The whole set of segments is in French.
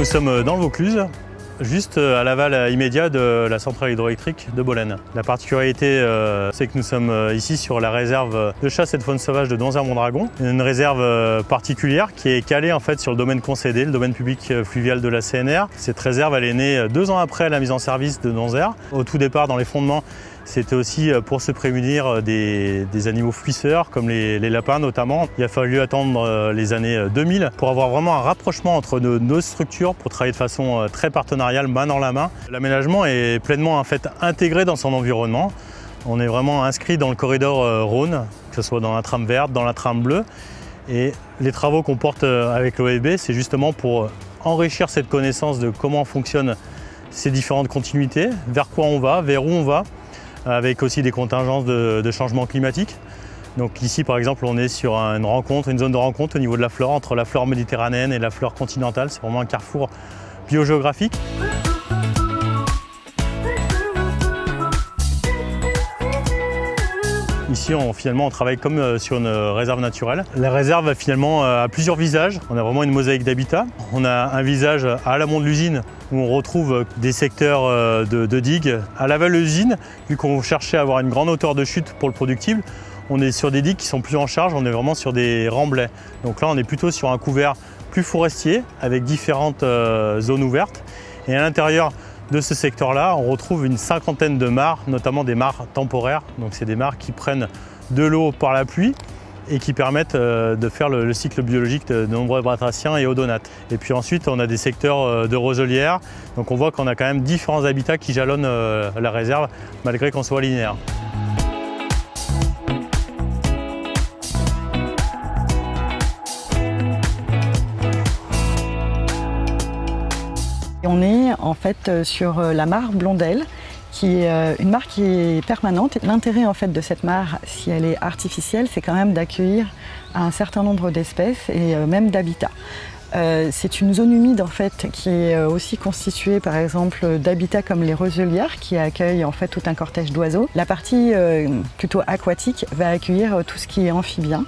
nous sommes dans le Vaucluse, juste à l'aval immédiat de la centrale hydroélectrique de Bolène. La particularité, c'est que nous sommes ici sur la réserve de chasse et de faune sauvage de Donzère-Mondragon, une réserve particulière qui est calée en fait sur le domaine concédé, le domaine public fluvial de la CNR. Cette réserve, elle est née 2 ans après la mise en service de Donzère. Au tout départ, dans les fondements, c'était aussi pour se prémunir des animaux fuisseurs, comme les lapins notamment. Il a fallu attendre les années 2000 pour avoir vraiment un rapprochement entre nos structures, pour travailler de façon très partenariale, main dans la main. L'aménagement est pleinement en fait intégré dans son environnement. On est vraiment inscrit dans le corridor Rhône, que ce soit dans la trame verte, dans la trame bleue. Et les travaux qu'on porte avec l'OEB, c'est justement pour enrichir cette connaissance de comment fonctionnent ces différentes continuités, vers quoi on va, vers où on va, avec aussi des contingences de changement climatique. Donc ici par exemple on est sur une zone de rencontre au niveau de la flore, entre la flore méditerranéenne et la flore continentale. C'est vraiment un carrefour biogéographique. Ici, on travaille comme sur une réserve naturelle. La réserve, finalement, a plusieurs visages. On a vraiment une mosaïque d'habitat. On a un visage à l'amont de l'usine où on retrouve des secteurs de digues. À l'aval de l'usine, vu qu'on cherchait à avoir une grande hauteur de chute pour le productible, on est sur des digues qui sont plus en charge. On est vraiment sur des remblais. Donc là, on est plutôt sur un couvert plus forestier avec différentes zones ouvertes. Et à l'intérieur de ce secteur-là, on retrouve une 50aine de mares, notamment des mares temporaires. Donc c'est des mares qui prennent de l'eau par la pluie et qui permettent de faire le cycle biologique de nombreux batraciens et odonates. Et puis ensuite, on a des secteurs de roselières. Donc on voit qu'on a quand même différents habitats qui jalonnent la réserve, malgré qu'on soit linéaire. On est en fait sur la mare Blondel, qui est une mare qui est permanente. L'intérêt en fait de cette mare, si elle est artificielle, c'est quand même d'accueillir un certain nombre d'espèces et même d'habitats. C'est une zone humide en fait qui est aussi constituée par exemple d'habitats comme les roselières qui accueillent en fait tout un cortège d'oiseaux. La partie plutôt aquatique va accueillir tout ce qui est amphibien.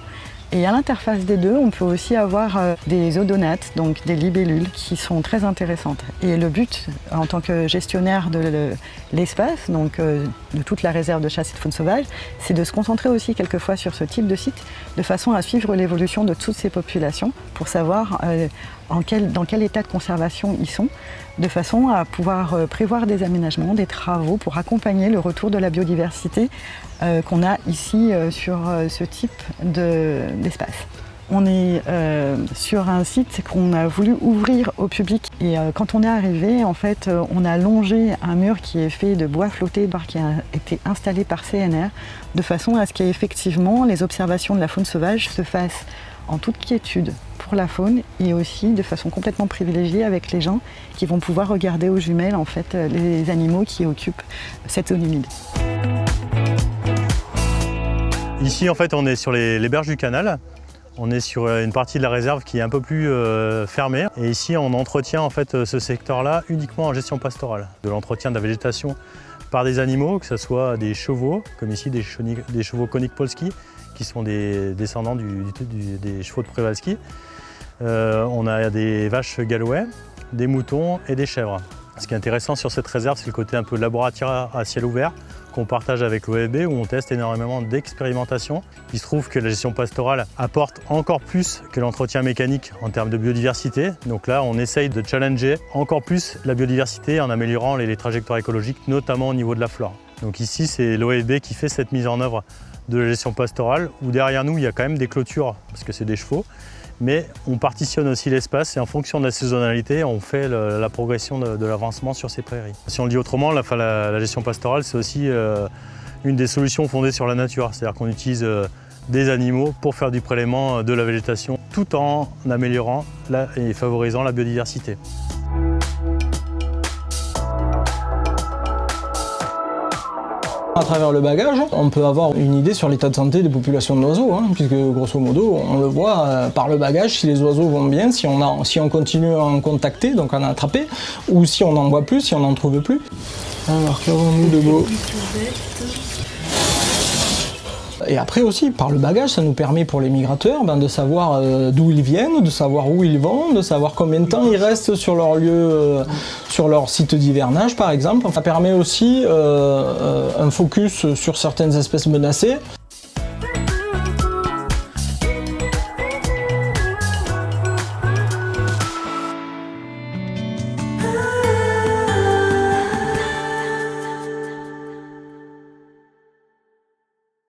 Et à l'interface des deux, on peut aussi avoir des odonates, donc des libellules, qui sont très intéressantes. Et le but, en tant que gestionnaire de l'espace, donc de toute la réserve de chasse et de faune sauvage, c'est de se concentrer aussi quelquefois sur ce type de site, de façon à suivre l'évolution de toutes ces populations, pour savoir dans quel état de conservation ils sont, de façon à pouvoir prévoir des aménagements, des travaux pour accompagner le retour de la biodiversité qu'on a ici sur ce type d'espace. On est sur un site qu'on a voulu ouvrir au public et quand on est arrivé, en fait, on a longé un mur qui est fait de bois flotté, qui a été installé par CNR, de façon à ce qu'effectivement les observations de la faune sauvage se fassent en toute quiétude pour la faune et aussi de façon complètement privilégiée avec les gens qui vont pouvoir regarder aux jumelles en fait les animaux qui occupent cette zone humide. Ici en fait on est sur les berges du canal. On est sur une partie de la réserve qui est un peu plus fermée. Et ici on entretient en fait ce secteur-là uniquement en gestion pastorale. De l'entretien de la végétation par des animaux, que ce soit des chevaux, comme ici des chevaux Konik Polski, qui sont des descendants des chevaux de Przewalski. On a des vaches gallois, des moutons et des chèvres. Ce qui est intéressant sur cette réserve, c'est le côté un peu laboratoire à ciel ouvert qu'on partage avec l'OEB, où on teste énormément d'expérimentations. Il se trouve que la gestion pastorale apporte encore plus que l'entretien mécanique en termes de biodiversité. Donc là, on essaye de challenger encore plus la biodiversité en améliorant les trajectoires écologiques, notamment au niveau de la flore. Donc ici, c'est l'OEB qui fait cette mise en œuvre de la gestion pastorale, où derrière nous, il y a quand même des clôtures, parce que c'est des chevaux, mais on partitionne aussi l'espace et en fonction de la saisonnalité, on fait la progression de l'avancement sur ces prairies. Si on le dit autrement, la gestion pastorale, c'est aussi une des solutions fondées sur la nature, c'est-à-dire qu'on utilise des animaux pour faire du prélèvement de la végétation, tout en améliorant et favorisant la biodiversité. À travers le bagage, on peut avoir une idée sur l'état de santé des populations d'oiseaux, puisque grosso modo, on le voit par le bagage si les oiseaux vont bien, si on continue à en contacter, donc à en attraper, ou si on en voit plus, si on n'en trouve plus. Alors, qu'avons-nous de beau ? Et après aussi, par le bagage, ça nous permet pour les migrateurs de savoir d'où ils viennent, de savoir où ils vont, de savoir combien de temps ils restent sur leur lieu, sur leur site d'hivernage par exemple. Ça permet aussi un focus sur certaines espèces menacées.